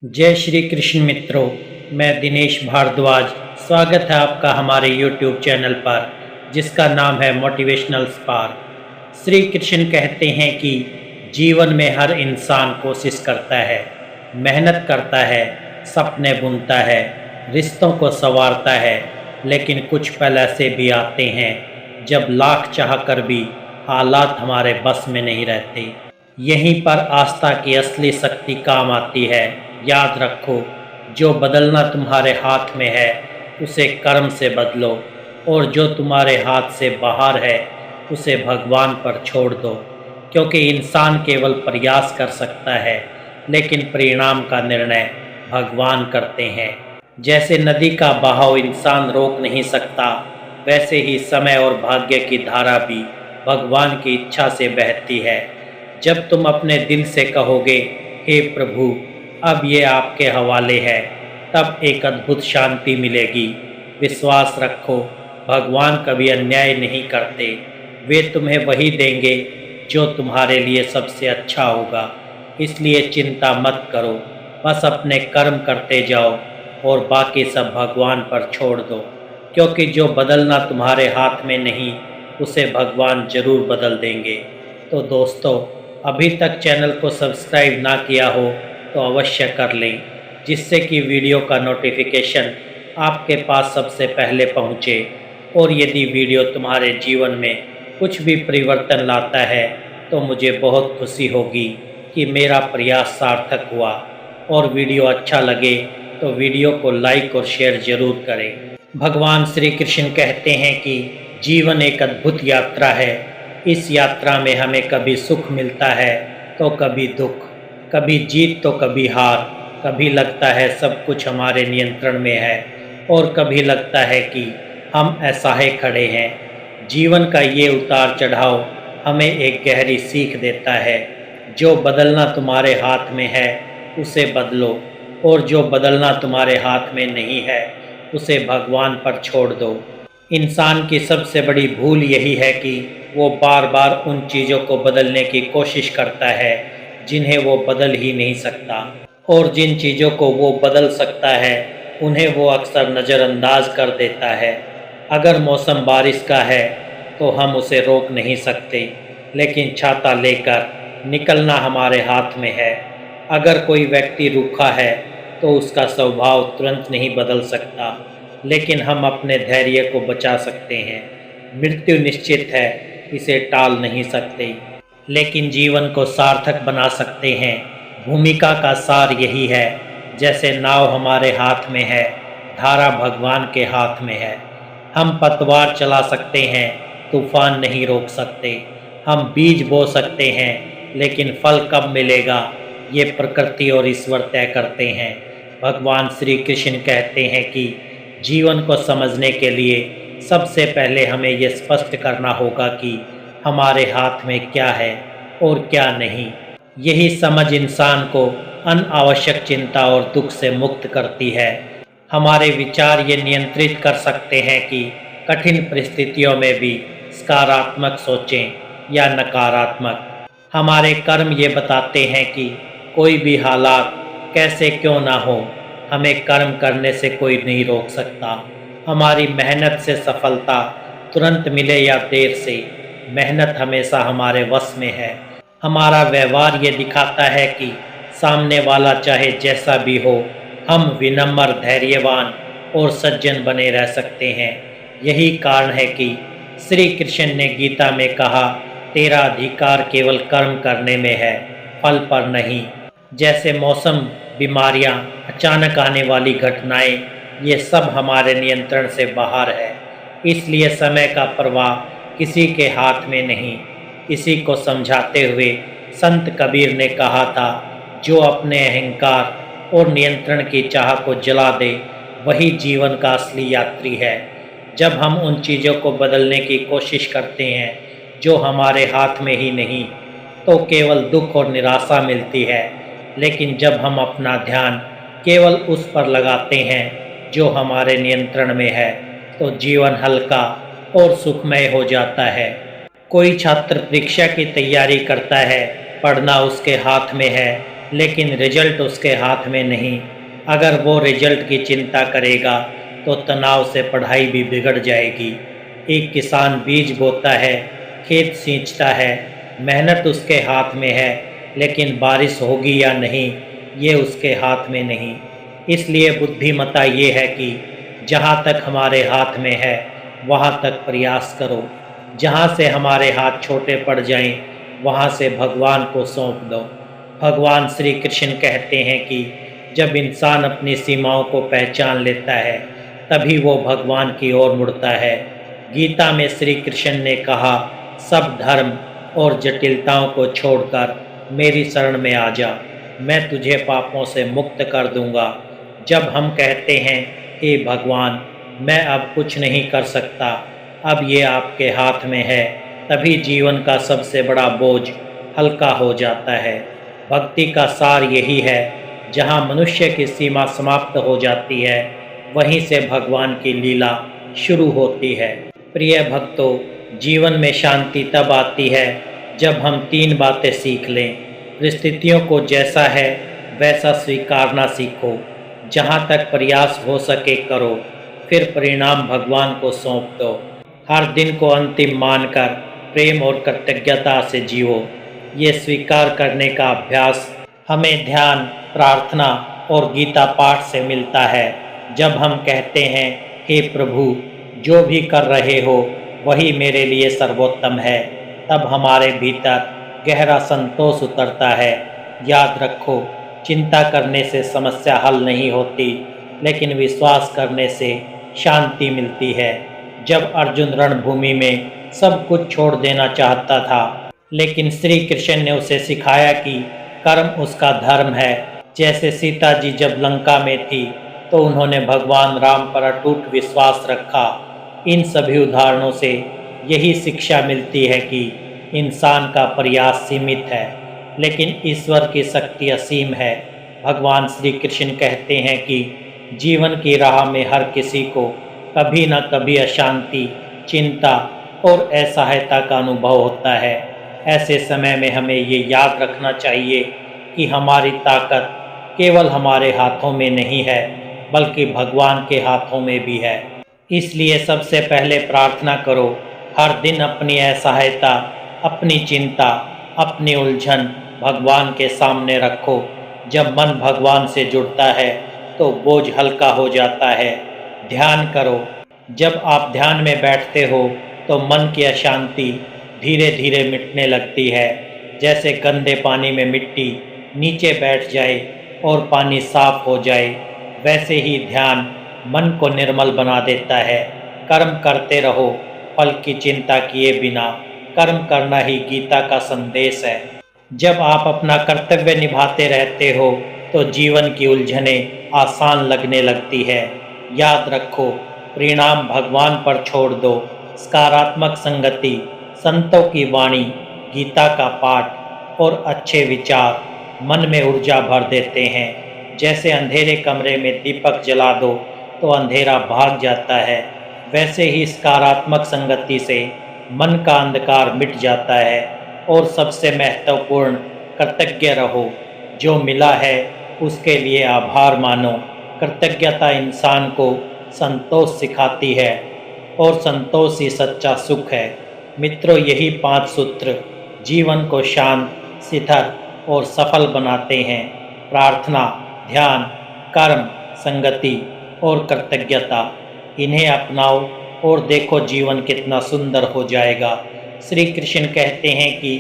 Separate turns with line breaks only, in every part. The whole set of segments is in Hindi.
जय श्री कृष्ण मित्रों, मैं दिनेश भारद्वाज। स्वागत है आपका हमारे YouTube चैनल पर जिसका नाम है मोटिवेशनल स्पार्क। श्री कृष्ण कहते हैं कि जीवन में हर इंसान कोशिश करता है, मेहनत करता है, सपने बुनता है, रिश्तों को संवारता है, लेकिन कुछ पल ऐसे भी आते हैं जब लाख चाह कर भी हालात हमारे बस में नहीं रहते। यहीं पर आस्था की असली शक्ति काम आती है। याद रखो, जो बदलना तुम्हारे हाथ में है उसे कर्म से बदलो, और जो तुम्हारे हाथ से बाहर है उसे भगवान पर छोड़ दो। क्योंकि इंसान केवल प्रयास कर सकता है, लेकिन परिणाम का निर्णय भगवान करते हैं। जैसे नदी का बहाव इंसान रोक नहीं सकता, वैसे ही समय और भाग्य की धारा भी भगवान की इच्छा से बहती है। जब तुम अपने दिल से कहोगे, हे प्रभु, अब ये आपके हवाले है, तब एक अद्भुत शांति मिलेगी। विश्वास रखो, भगवान कभी अन्याय नहीं करते। वे तुम्हें वही देंगे जो तुम्हारे लिए सबसे अच्छा होगा। इसलिए चिंता मत करो, बस अपने कर्म करते जाओ और बाकी सब भगवान पर छोड़ दो। क्योंकि जो बदलना तुम्हारे हाथ में नहीं, उसे भगवान जरूर बदल देंगे। तो दोस्तों, अभी तक चैनल को सब्सक्राइब ना किया हो तो अवश्य कर लें, जिससे कि वीडियो का नोटिफिकेशन आपके पास सबसे पहले पहुंचे। और यदि वीडियो तुम्हारे जीवन में कुछ भी परिवर्तन लाता है तो मुझे बहुत खुशी होगी कि मेरा प्रयास सार्थक हुआ। और वीडियो अच्छा लगे तो वीडियो को लाइक और शेयर ज़रूर करें। भगवान श्री कृष्ण कहते हैं कि जीवन एक अद्भुत यात्रा है। इस यात्रा में हमें कभी सुख मिलता है तो कभी दुख, कभी जीत तो कभी हार। कभी लगता है सब कुछ हमारे नियंत्रण में है, और कभी लगता है कि हम असहाय खड़े हैं। जीवन का ये उतार चढ़ाव हमें एक गहरी सीख देता है। जो बदलना तुम्हारे हाथ में है उसे बदलो, और जो बदलना तुम्हारे हाथ में नहीं है उसे भगवान पर छोड़ दो। इंसान की सबसे बड़ी भूल यही है कि वो बार बार उन चीज़ों को बदलने की कोशिश करता है जिन्हें वो बदल ही नहीं सकता, और जिन चीज़ों को वो बदल सकता है उन्हें वो अक्सर नज़रअंदाज कर देता है। अगर मौसम बारिश का है तो हम उसे रोक नहीं सकते, लेकिन छाता लेकर निकलना हमारे हाथ में है। अगर कोई व्यक्ति रूखा है तो उसका स्वभाव तुरंत नहीं बदल सकता, लेकिन हम अपने धैर्य को बचा सकते हैं। मृत्यु निश्चित है, इसे टाल नहीं सकते, लेकिन जीवन को सार्थक बना सकते हैं। भूमिका का सार यही है, जैसे नाव हमारे हाथ में है, धारा भगवान के हाथ में है। हम पतवार चला सकते हैं, तूफान नहीं रोक सकते। हम बीज बो सकते हैं, लेकिन फल कब मिलेगा ये प्रकृति और ईश्वर तय करते हैं। भगवान श्री कृष्ण कहते हैं कि जीवन को समझने के लिए सबसे पहले हमें ये स्पष्ट करना होगा कि हमारे हाथ में क्या है और क्या नहीं। यही समझ इंसान को अनावश्यक चिंता और दुख से मुक्त करती है। हमारे विचार ये नियंत्रित कर सकते हैं कि कठिन परिस्थितियों में भी सकारात्मक सोचें या नकारात्मक। हमारे कर्म ये बताते हैं कि कोई भी हालात कैसे क्यों ना हो, हमें कर्म करने से कोई नहीं रोक सकता। हमारी मेहनत से सफलता तुरंत मिले या देर से, मेहनत हमेशा हमारे वश में है। हमारा व्यवहार ये दिखाता है कि सामने वाला चाहे जैसा भी हो, हम विनम्र, धैर्यवान और सज्जन बने रह सकते हैं। यही कारण है कि श्री कृष्ण ने गीता में कहा, तेरा अधिकार केवल कर्म करने में है, फल पर नहीं। जैसे मौसम, बीमारियां, अचानक आने वाली घटनाएं, ये सब हमारे नियंत्रण से बाहर है। इसलिए समय का प्रवाह किसी के हाथ में नहीं। इसी को समझाते हुए संत कबीर ने कहा था, जो अपने अहंकार और नियंत्रण की चाह को जला दे वही जीवन का असली यात्री है। जब हम उन चीज़ों को बदलने की कोशिश करते हैं जो हमारे हाथ में ही नहीं, तो केवल दुख और निराशा मिलती है। लेकिन जब हम अपना ध्यान केवल उस पर लगाते हैं जो हमारे नियंत्रण में है, तो जीवन हल्का और सुखमय हो जाता है। कोई छात्र परीक्षा की तैयारी करता है, पढ़ना उसके हाथ में है, लेकिन रिजल्ट उसके हाथ में नहीं। अगर वो रिजल्ट की चिंता करेगा तो तनाव से पढ़ाई भी बिगड़ जाएगी। एक किसान बीज बोता है, खेत सींचता है, मेहनत उसके हाथ में है, लेकिन बारिश होगी या नहीं ये उसके हाथ में नहीं। इसलिए बुद्धिमत्ता ये है कि जहाँ तक हमारे हाथ में है वहाँ तक प्रयास करो। जहाँ से हमारे हाथ छोटे पड़ जाएं वहाँ से भगवान को सौंप दो। भगवान श्री कृष्ण कहते हैं कि जब इंसान अपनी सीमाओं को पहचान लेता है तभी वो भगवान की ओर मुड़ता है। गीता में श्री कृष्ण ने कहा, सब धर्म और जटिलताओं को छोड़कर मेरी शरण में आ जा, मैं तुझे पापों से मुक्त कर दूंगा। जब हम कहते हैं, हे भगवान मैं अब कुछ नहीं कर सकता, अब ये आपके हाथ में है, तभी जीवन का सबसे बड़ा बोझ हल्का हो जाता है। भक्ति का सार यही है, जहाँ मनुष्य की सीमा समाप्त हो जाती है वहीं से भगवान की लीला शुरू होती है। प्रिय भक्तों, जीवन में शांति तब आती है जब हम 3 बातें सीख लें। परिस्थितियों को जैसा है वैसा स्वीकारना सीखो, जहाँ तक प्रयास हो सके करो, फिर परिणाम भगवान को सौंप दो। हर दिन को अंतिम मानकर प्रेम और कृतज्ञता से जियो। ये स्वीकार करने का अभ्यास हमें ध्यान, प्रार्थना और गीता पाठ से मिलता है। जब हम कहते हैं, हे प्रभु जो भी कर रहे हो वही मेरे लिए सर्वोत्तम है, तब हमारे भीतर गहरा संतोष उतरता है। याद रखो, चिंता करने से समस्या हल नहीं होती, लेकिन विश्वास करने से शांति मिलती है। जब अर्जुन रणभूमि में सब कुछ छोड़ देना चाहता था, लेकिन श्री कृष्ण ने उसे सिखाया कि कर्म उसका धर्म है। जैसे सीता जी जब लंका में थी तो उन्होंने भगवान राम पर अटूट विश्वास रखा। इन सभी उदाहरणों से यही शिक्षा मिलती है कि इंसान का प्रयास सीमित है, लेकिन ईश्वर की शक्ति असीम है। भगवान श्री कृष्ण कहते हैं कि जीवन की राह में हर किसी को कभी न कभी अशांति, चिंता और असहायता का अनुभव होता है। ऐसे समय में हमें ये याद रखना चाहिए कि हमारी ताकत केवल हमारे हाथों में नहीं है, बल्कि भगवान के हाथों में भी है। इसलिए सबसे पहले प्रार्थना करो। हर दिन अपनी असहायता, अपनी चिंता, अपनी उलझन भगवान के सामने रखो। जब मन भगवान से जुड़ता है तो बोझ हल्का हो जाता है। ध्यान करो। जब आप ध्यान में बैठते हो तो मन की अशांति धीरे धीरे मिटने लगती है। जैसे गंदे पानी में मिट्टी नीचे बैठ जाए और पानी साफ हो जाए, वैसे ही ध्यान मन को निर्मल बना देता है। कर्म करते रहो, फल की चिंता किए बिना। कर्म करना ही गीता का संदेश है। जब आप अपना कर्तव्य निभाते रहते हो तो जीवन की उलझनें आसान लगने लगती है। याद रखो, परिणाम भगवान पर छोड़ दो। सकारात्मक संगति, संतों की वाणी, गीता का पाठ और अच्छे विचार मन में ऊर्जा भर देते हैं। जैसे अंधेरे कमरे में दीपक जला दो तो अंधेरा भाग जाता है, वैसे ही सकारात्मक संगति से मन का अंधकार मिट जाता है। और सबसे महत्वपूर्ण, कृतज्ञ रहो। जो मिला है उसके लिए आभार मानो। कृतज्ञता इंसान को संतोष सिखाती है और संतोष ही सच्चा सुख है। मित्रों, यही 5 सूत्र जीवन को शांत, स्थिर और सफल बनाते हैं। प्रार्थना, ध्यान, कर्म, संगति और कृतज्ञता। इन्हें अपनाओ और देखो जीवन कितना सुंदर हो जाएगा। श्री कृष्ण कहते हैं कि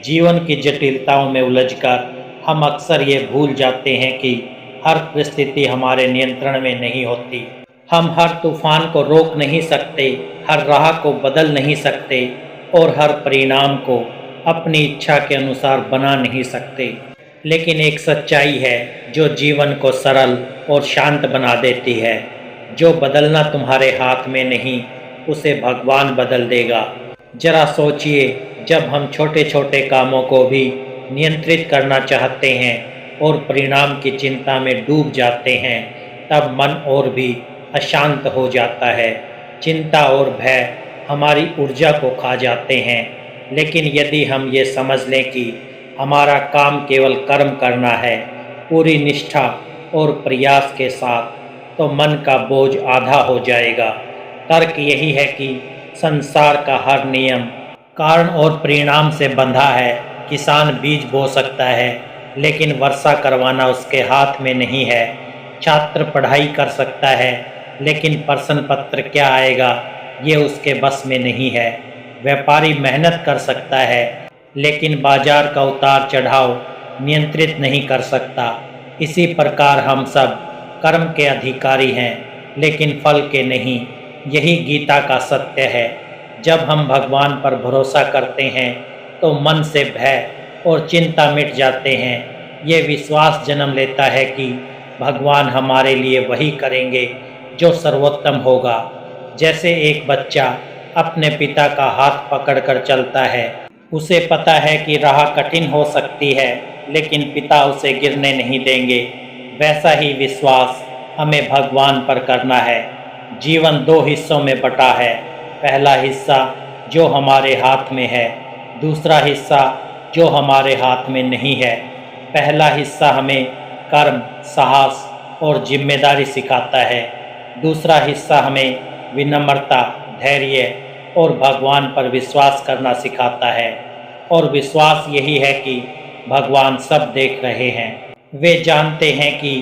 जीवन की जटिलताओं में उलझकर हम अक्सर ये भूल जाते हैं कि हर परिस्थिति हमारे नियंत्रण में नहीं होती। हम हर तूफान को रोक नहीं सकते, हर राह को बदल नहीं सकते और हर परिणाम को अपनी इच्छा के अनुसार बना नहीं सकते। लेकिन एक सच्चाई है जो जीवन को सरल और शांत बना देती है। जो बदलना तुम्हारे हाथ में नहीं, उसे भगवान बदल देगा। जरा सोचिए, जब हम छोटे छोटे कामों को भी नियंत्रित करना चाहते हैं और परिणाम की चिंता में डूब जाते हैं, तब मन और भी अशांत हो जाता है। चिंता और भय हमारी ऊर्जा को खा जाते हैं। लेकिन यदि हम ये समझ लें कि हमारा काम केवल कर्म करना है, पूरी निष्ठा और प्रयास के साथ, तो मन का बोझ आधा हो जाएगा। तर्क यही है कि संसार का हर नियम कारण और परिणाम से बंधा है। किसान बीज बो सकता है, लेकिन वर्षा करवाना उसके हाथ में नहीं है। छात्र पढ़ाई कर सकता है, लेकिन प्रश्न पत्र क्या आएगा ये उसके बस में नहीं है। व्यापारी मेहनत कर सकता है, लेकिन बाजार का उतार चढ़ाव नियंत्रित नहीं कर सकता। इसी प्रकार हम सब कर्म के अधिकारी हैं, लेकिन फल के नहीं। यही गीता का सत्य है। जब हम भगवान पर भरोसा करते हैं तो मन से भय और चिंता मिट जाते हैं। ये विश्वास जन्म लेता है कि भगवान हमारे लिए वही करेंगे जो सर्वोत्तम होगा। जैसे एक बच्चा अपने पिता का हाथ पकड़कर चलता है, उसे पता है कि राह कठिन हो सकती है, लेकिन पिता उसे गिरने नहीं देंगे। वैसा ही विश्वास हमें भगवान पर करना है। जीवन दो हिस्सों में बटा है। पहला हिस्सा जो हमारे हाथ में है, दूसरा हिस्सा जो हमारे हाथ में नहीं है। पहला हिस्सा हमें कर्म, साहस और जिम्मेदारी सिखाता है। दूसरा हिस्सा हमें विनम्रता, धैर्य और भगवान पर विश्वास करना सिखाता है। और विश्वास यही है कि भगवान सब देख रहे हैं। वे जानते हैं कि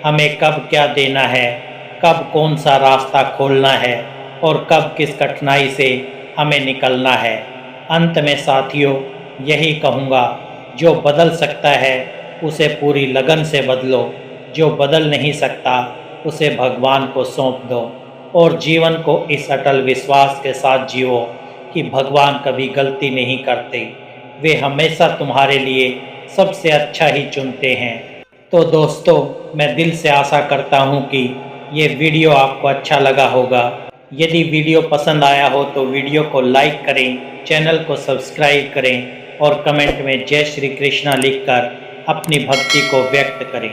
हमें कब क्या देना है, कब कौन सा रास्ता खोलना है और कब किस कठिनाई से हमें निकलना है। अंत में साथियों यही कहूँगा, जो बदल सकता है उसे पूरी लगन से बदलो, जो बदल नहीं सकता उसे भगवान को सौंप दो और जीवन को इस अटल विश्वास के साथ जियो कि भगवान कभी गलती नहीं करते। वे हमेशा तुम्हारे लिए सबसे अच्छा ही चुनते हैं। तो दोस्तों, मैं दिल से आशा करता हूँ कि ये वीडियो आपको अच्छा लगा होगा। यदि वीडियो पसंद आया हो तो वीडियो को लाइक करें, चैनल को सब्सक्राइब करें और कमेंट में जय श्री कृष्णा लिखकर अपनी भक्ति को व्यक्त करें।